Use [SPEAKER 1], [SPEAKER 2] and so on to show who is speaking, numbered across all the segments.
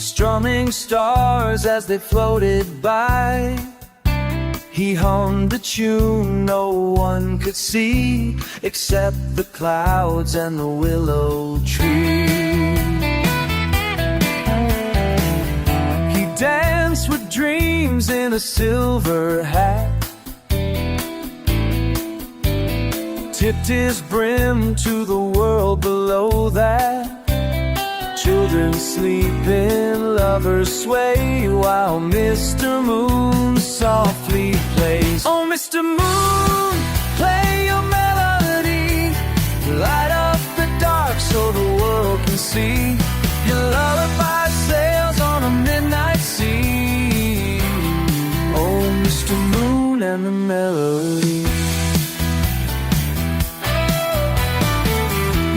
[SPEAKER 1] strumming stars as they floated by. He hummed a tune no one could see except the clouds and the willow tree. He danced with dreams in a silver hat, tipped his brim to the world below that. Children sleeping, lovers sway, while Mr. Moon softly plays. Oh, Mr. Moon, play your melody, light up the dark so the world can see. Your lullaby sails on a midnight sea. Oh, Mr. Moon and the melody.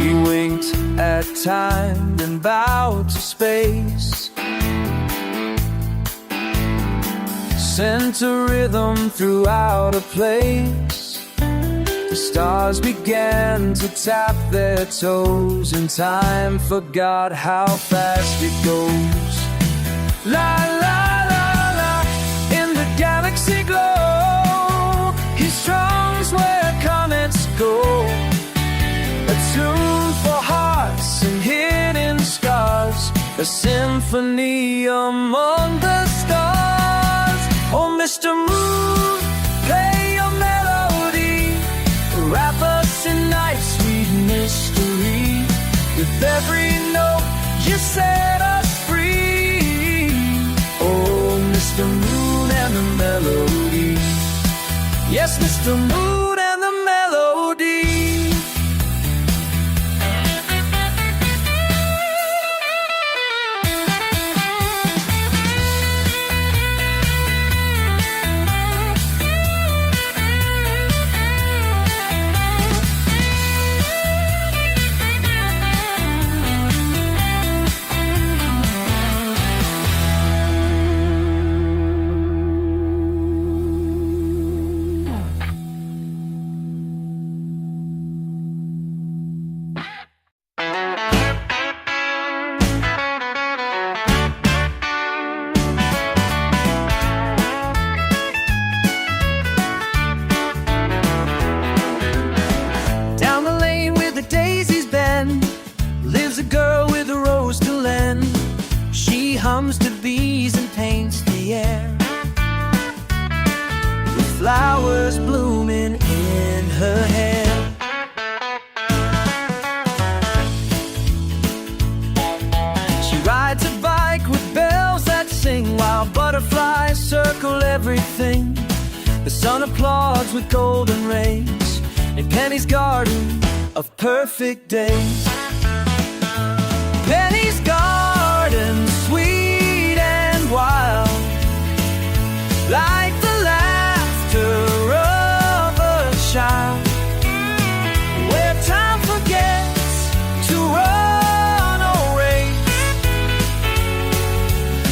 [SPEAKER 1] He winked at time and bowed to space, sent a rhythm throughout a place. The stars began to tap their toes, and time forgot how fast it goes. La la la la, in the galaxy glow, he strums where comets go. A tune for hearts and hidden scars, a symphony among the stars. Oh, Mr. Moon, play your melody, wrap us in night's sweet mystery. With every note you set us free. Oh, Mr. Moon and the melody. Yes, Mr. Moon and the melody. Hums to bees and paints the air, with flowers blooming in her hair. She rides a bike with bells that sing, while butterflies circle everything. The sun applauds with golden rays in Penny's garden of perfect days. Penny's garden, sweet and wild, like the laughter of a child, where time forgets to run or race,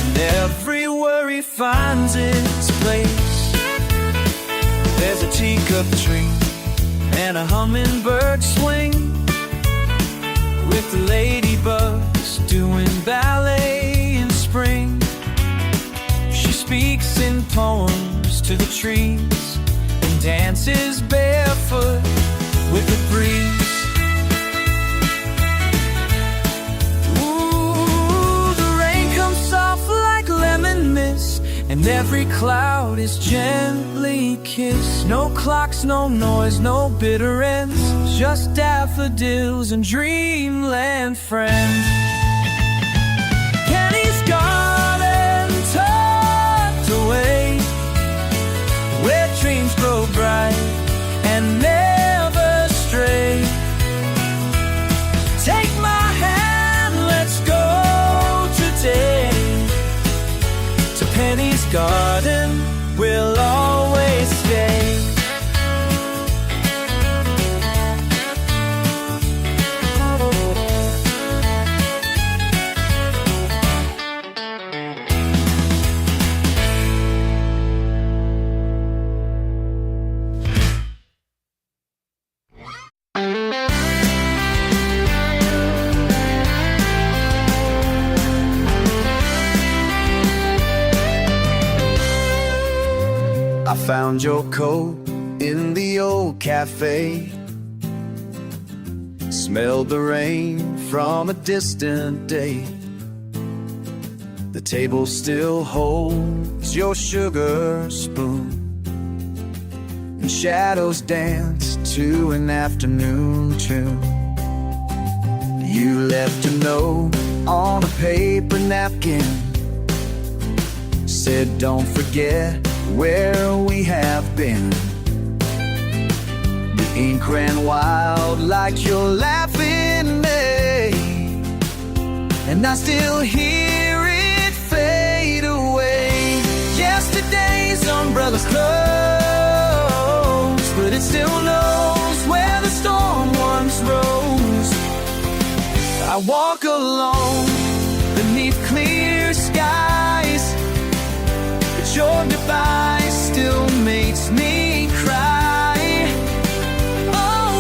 [SPEAKER 1] and every worry finds its place. There's a teacup tree and a hummingbird swing, with the ladybugs doing ballet in spring. She speaks in poems to the trees and dances barefoot with the breeze. Ooh, the rain comes soft like lemon mist, and every cloud is gently kissed. No clocks, no noise, no bitter ends, just daffodils and dreamland friends. Penny's garden tucked away, where dreams grow bright and never stray. Take my hand, let's go today to Penny's garden, we'll always stay. found your coat in the old cafe. Smelled the rain from a distant day. The table still holds your sugar spoon, and shadows dance to an afternoon tune. You left a note on a paper napkin, said don't forget where we have been. The ink ran wild like you're laughing me, and I still hear it fade away. Yesterday's umbrella's closed, but it still knows where the storm once rose. I walk alone beneath clear skies, but your goodbye still makes me cry. Oh,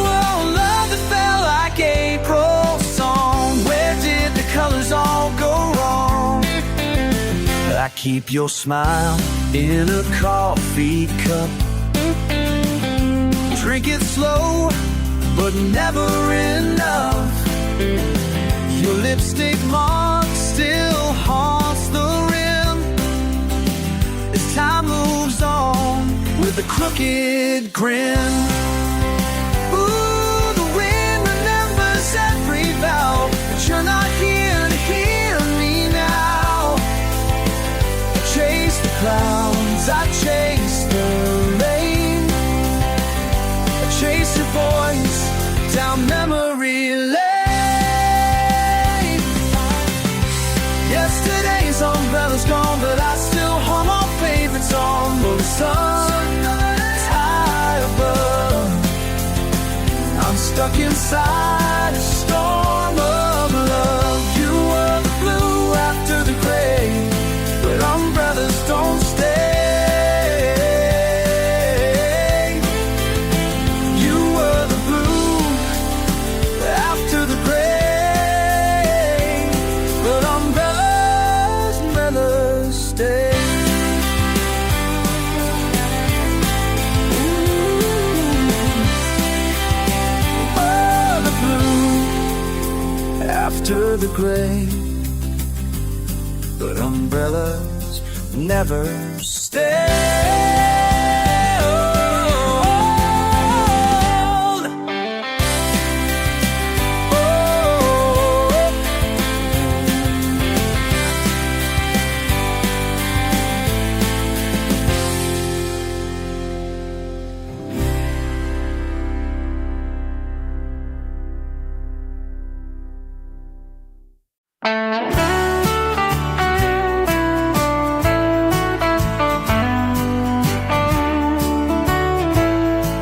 [SPEAKER 1] love that fell like April's song, where did the colors all go wrong? I keep your smile in a coffee cup, drink it slow, but never enough. Your lipstick mark still haunts the rim as time moves on with a crooked grin. Ooh, the wind remembers every vow, but you're not here to hear me now. I chase the clouds, I chase the rain, I chase your voice down memory lane. Yesterday's umbrella's gone, but I still hum our favorite song. The sun's high above, I'm stuck inside a storm of love. You were the blue after the gray, but umbrellas don't stay. You were the blue after the gray, but umbrellas never stay. After the gray, but umbrellas never stay.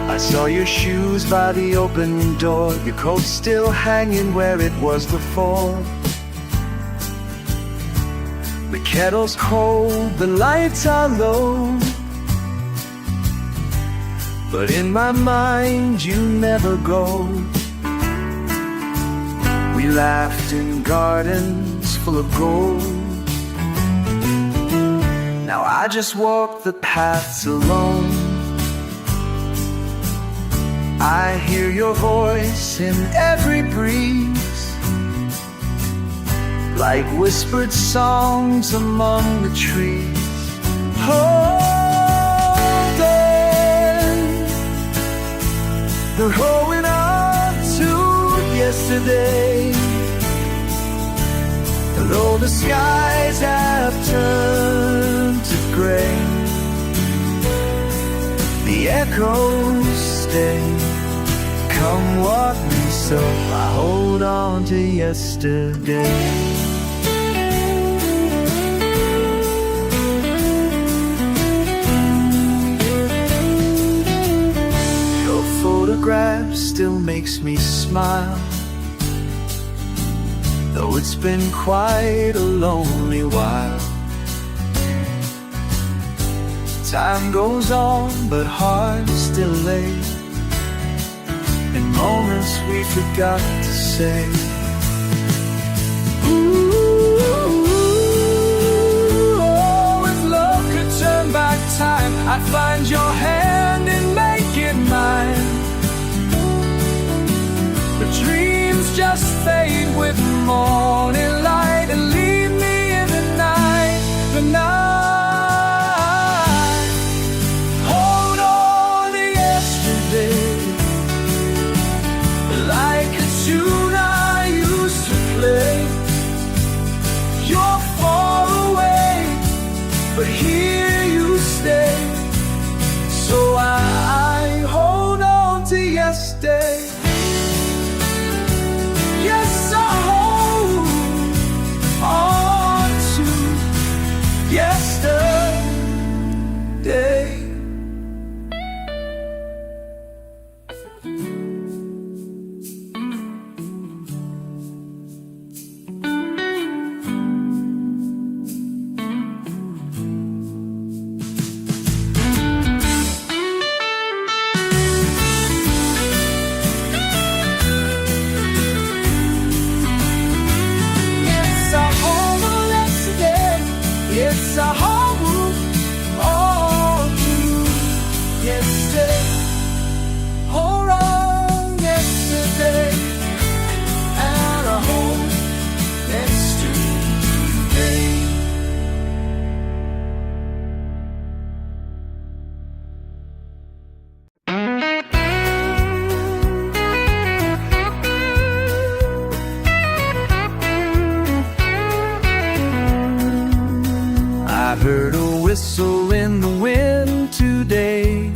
[SPEAKER 1] I saw your shoes by the open door, your coat still hanging where it was before. The kettle's cold, the lights are low, but in my mind you never go. We laughed in gardens full of gold. Now I just walk the paths alone. I hear your voice in every breeze, like whispered songs among the trees. Holding, they're holding on to yesterday. And though the skies have turned to gray, the echoes stay. Come what may, so I hold on to yesterday. Your photograph still makes me smile, though it's been quite a lonely while. Time goes on, but hearts still ache, in moments we forgot to say. Ooh, oh, if love could turn back time, I'd find your hand and make it mine. The dreams just fade with morning light and leave me in the night, the night. Hold on to yesterday, like a tune I used to play. You're far away, but here you stay. So I hold on to yesterday. Yes, I hold on to yesterday. Yes, I hold on to yesterday. Hold on yesterday, and I hold next to today. I heard a whistle in the wind today.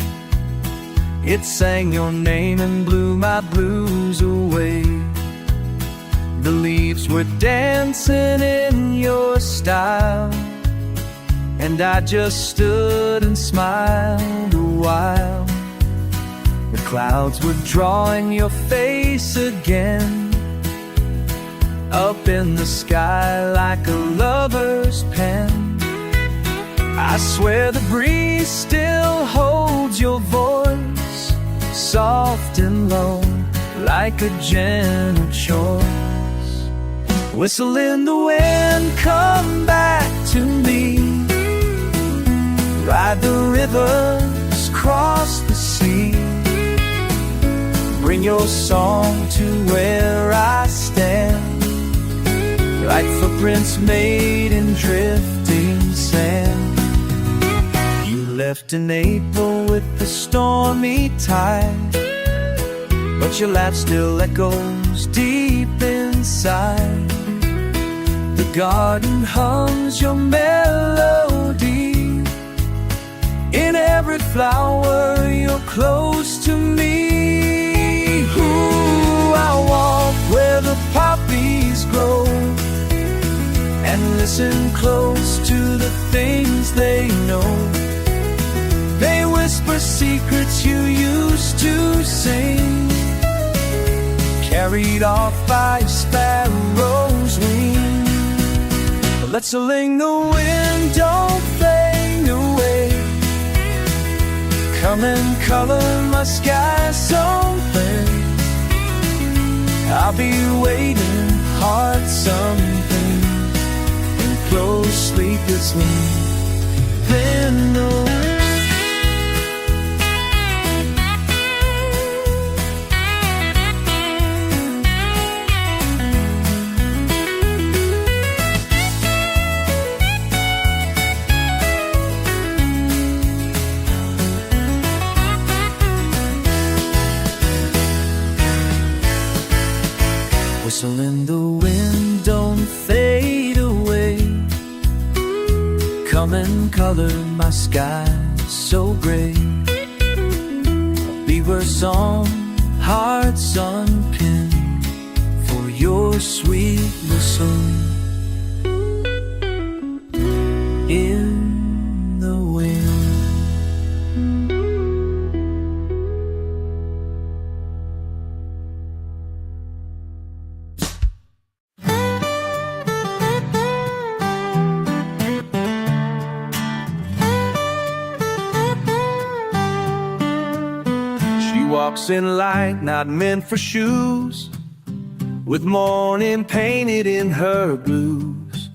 [SPEAKER 1] It sang your name and blew my blues away. The leaves were dancing in your style, and I just stood and smiled a while. The clouds were drawing your face again, up in the sky like a lover's pen. I swear the breeze still holds your voice, soft and low, like a gentle choice. Whistle in the wind, come back to me. Ride the rivers, cross the sea. Bring your song to where I stand, like footprints made in drifting sand. Left in April with the stormy tide, but your laugh still echoes deep inside. The garden hums your melody. In every flower you're close to me. Ooh, I walk where the poppies grow and listen close to the things they know. They whisper secrets you used to sing, carried off by a sparrow's wing. Let's sing the wind, don't fade away. Come and color my sky someday. I'll be waiting, heart something, and close sleeplessly. Then the whistle in the wind, don't fade away. Come and color my sky so gray. I'll be where song, hearts unpinned for your sweet whistle in the wind. Walks in light not meant for shoes, with morning painted in her blues.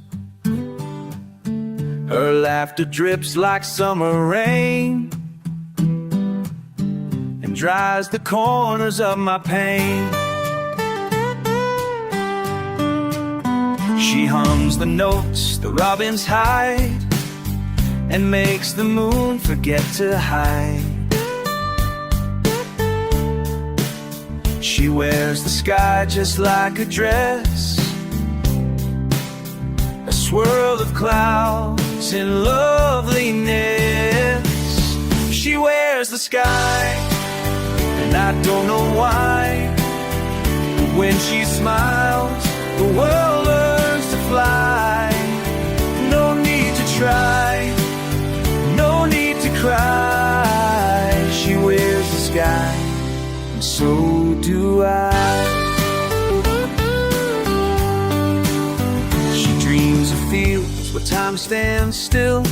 [SPEAKER 1] Her laughter drips like summer rain and dries the corners of my pain. She hums the notes the robins hide and makes the moon forget to hide. She wears the sky just like a dress, a swirl of clouds in loveliness. She wears the sky, and I don't know why, but when she smiles, the world learns to fly. No need to try, no need to cry. She wears the sky, and so do I. She dreams of fields where time stands still,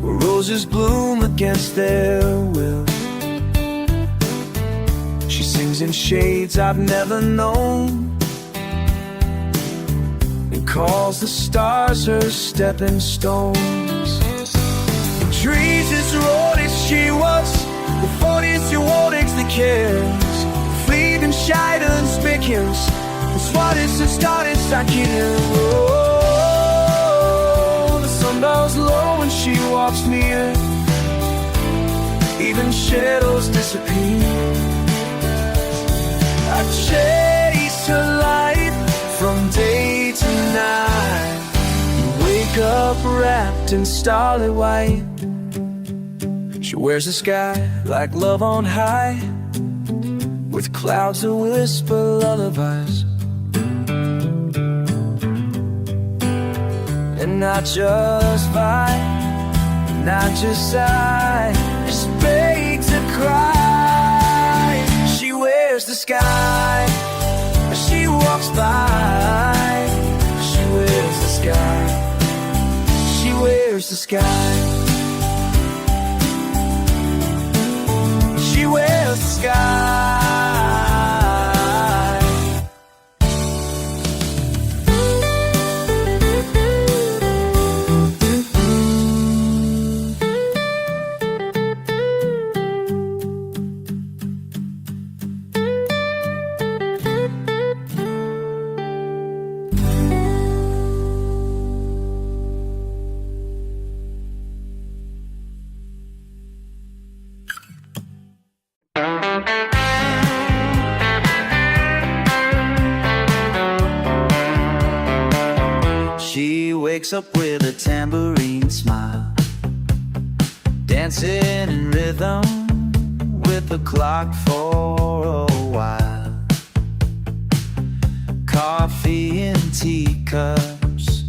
[SPEAKER 1] where roses bloom against their will. She sings in shades I've never known and calls the stars her stepping stones. The trees is roads she was, the 40s you walks the cares, fliegen scheiden spickers, das war es started sakinen. Oh, the sun bows low when she walks near, even shadows disappear. I chase her light from day to night, wake up wrapped in starlit white. She wears the sky like love on high, with clouds that whisper lullabies. And not just vibe, not just sigh, just beg to cry. She wears the sky as she walks by. She wears the sky, she wears the sky. She wears the sky. She wakes up with a tambourine smile, dancing in rhythm with the clock for a while. Coffee in teacups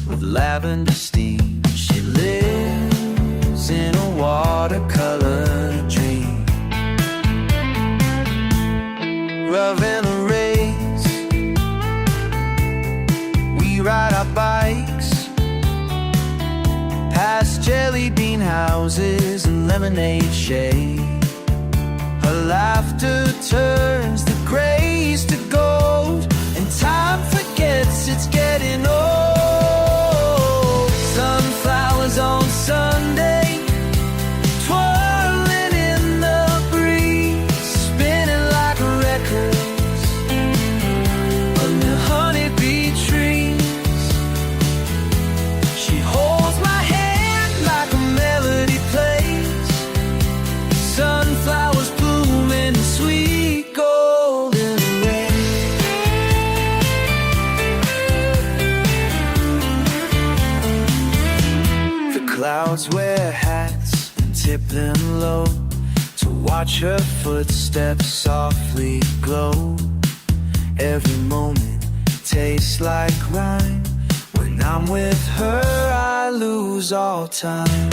[SPEAKER 1] with lavender steam. She lives in a watercolor dream. Rubbing the rays, we ride our bikes past jelly bean houses and lemonade shade. Her laughter turns the grays to gold, and time forgets it's getting old. Sunflowers on Sunday, twirling in the breeze, spinning like records under honeybee trees. She holds my hand like a melody plays, sunflowers blooming in sweet golden rain. The clouds wear hats and tip them low to watch her footsteps softly glow. Every moment tastes like rhyme. When I'm with her, I lose all time.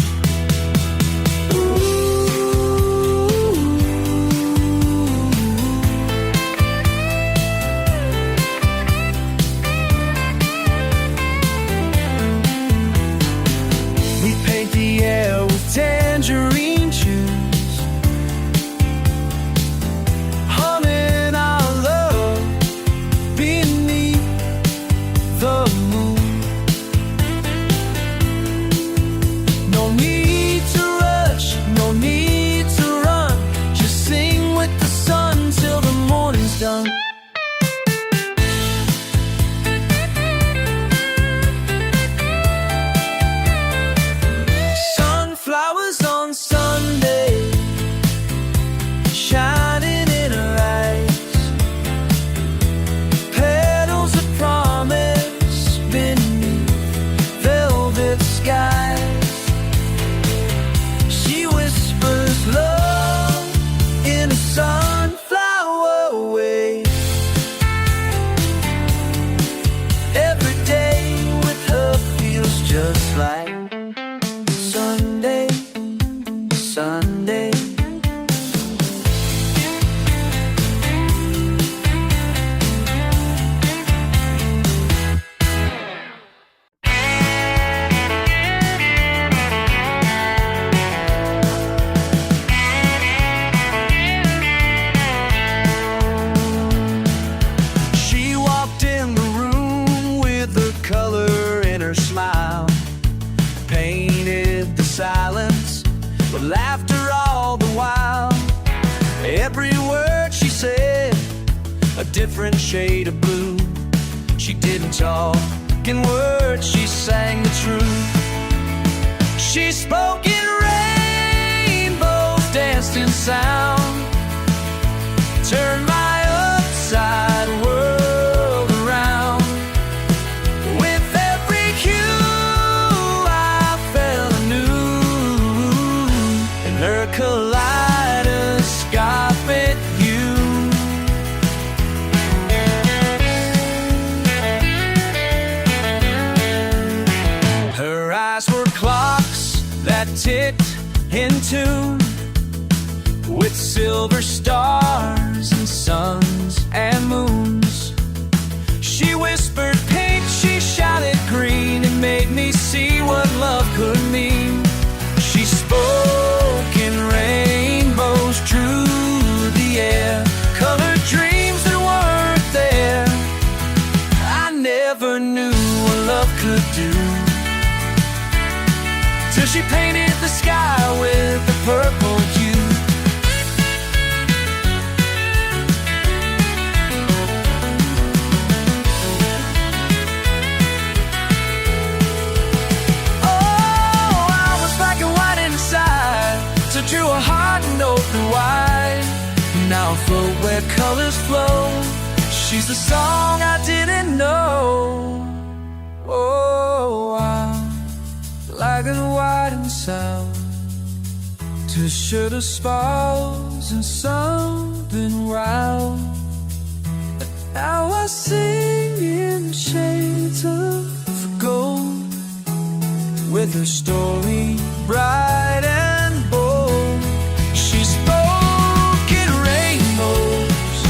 [SPEAKER 1] We paint the air with tangerine juice, humming our love beneath the moon. just like Sunday, Sunday. She walked in the room with the color in her smile, painted the silence with laughter all the while. Every word she said, a different shade of blue. She didn't talk in words, she sang the truth. She spoke in rainbows, danced in sound, turned my upside world around. With every cue I felt anew in her kaleidoscopic view. Her eyes were clocks that ticked in tune, with silver stars and suns and moons. She whispered pink, she shouted green, and made me see what love could mean. She spoke in rainbows, drew the air, colored dreams that weren't there. I never knew what love could do, till she painted the sky with a purple hue. Drew a heart and opened wide. Now I float where colors flow. She's the song I didn't know. Oh, I'm black and white and south, two-shirt of spalls and something wild. Now I sing in shades of gold, with her story bright and bold. She spoke in rainbows,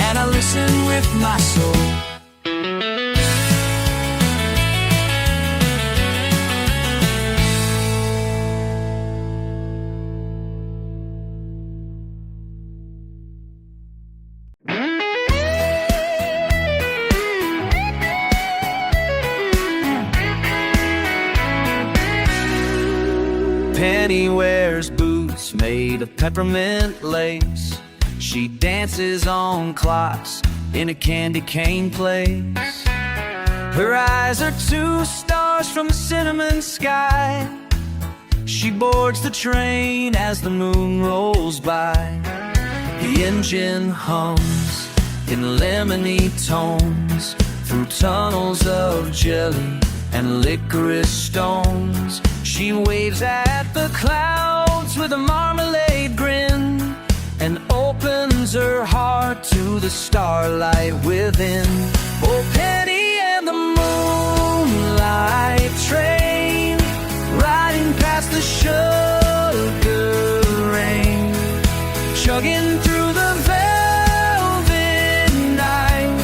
[SPEAKER 1] and I listened with my soul. Penny wears boots made of peppermint lace. She dances on clocks in a candy cane place. Her eyes are two stars from a cinnamon sky. She boards the train as the moon rolls by. The engine hums in lemony tones through tunnels of jelly and licorice stones. She waves at the clouds with a marmalade grin, and opens her heart to the starlight within. Oh, Penny and the moonlight train, riding past the sugar rain, chugging through the velvet night,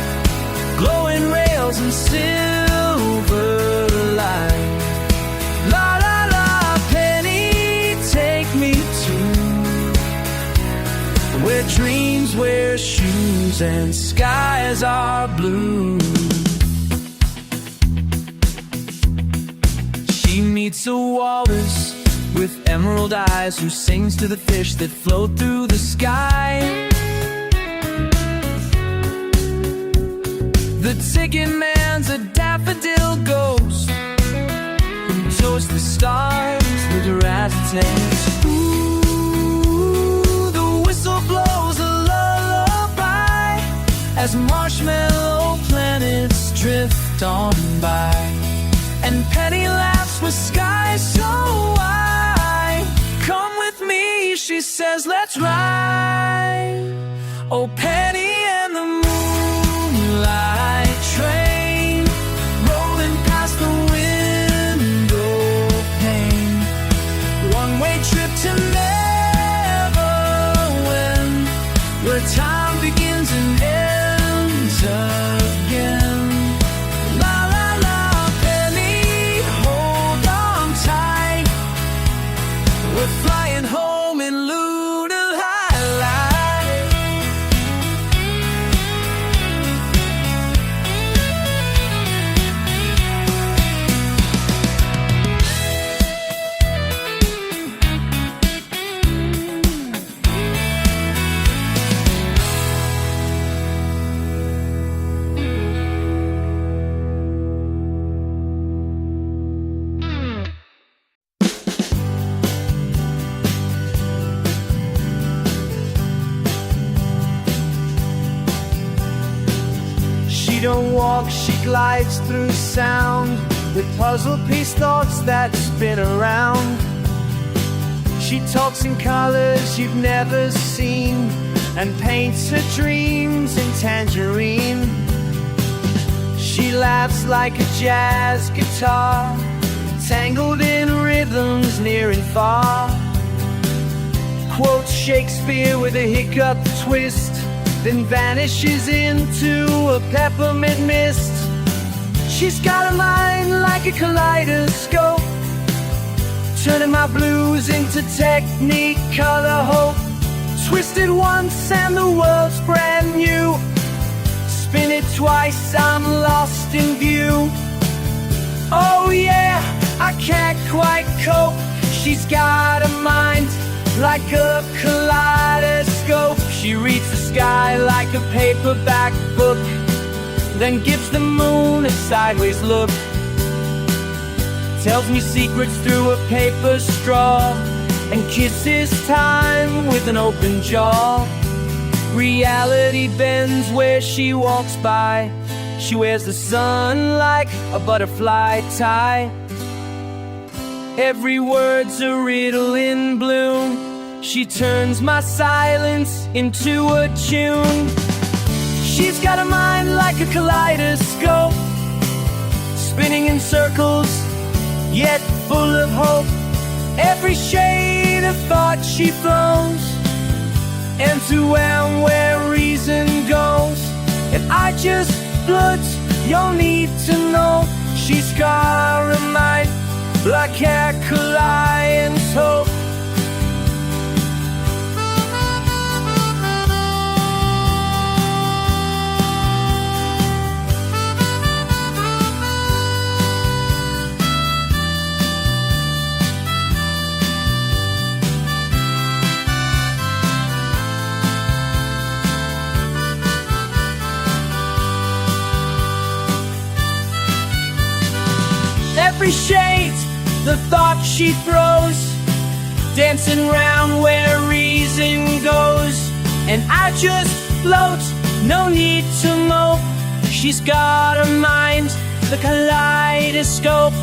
[SPEAKER 1] glowing rails and silver light. La la la, Penny, take me to where dreams wear shoes and skies are blue. She meets a walrus with emerald eyes, who sings to the fish that float through the sky. The Ticket Man's a daffodil ghost, who toasts the stars with razzmatazz. Ooh, the whistle blows a lullaby as marshmallow planets drift on by. And Penny laughs with skies so wide. Come with me, she says, let's ride. Oh, Penny and the moonlight train. fog, she glides through sound with puzzle-piece thoughts that spin around. She talks in colors you've never seen and paints her dreams in tangerine. She laughs like a jazz guitar, tangled in rhythms near and far. Quotes Shakespeare with a hiccup twist, then vanishes into a peppermint mist. She's got a mind like a kaleidoscope, turning my blues into technique, color, hope. Twisted once and the world's brand new. Spin it twice, I'm lost in view. Oh yeah, I can't quite cope. She's got a mind like a kaleidoscope. She reads the sky like a paperback book, then gives the moon a sideways look. Tells me secrets through a paper straw, and kisses time with an open jaw. Reality bends where she walks by. She wears the sun like a butterfly tie. Every word's a riddle in bloom. She turns my silence into a tune. She's got a mind like a kaleidoscope, spinning in circles, yet full of hope. Every shade of thought she flows, and to and where reason goes. If I just float, you'll need to know. She's got a mind like a kaleidoscope. Every shade, the thought she throws, dancing round where reason goes. And I just float, no need to mope. She's got a mind, the kaleidoscope.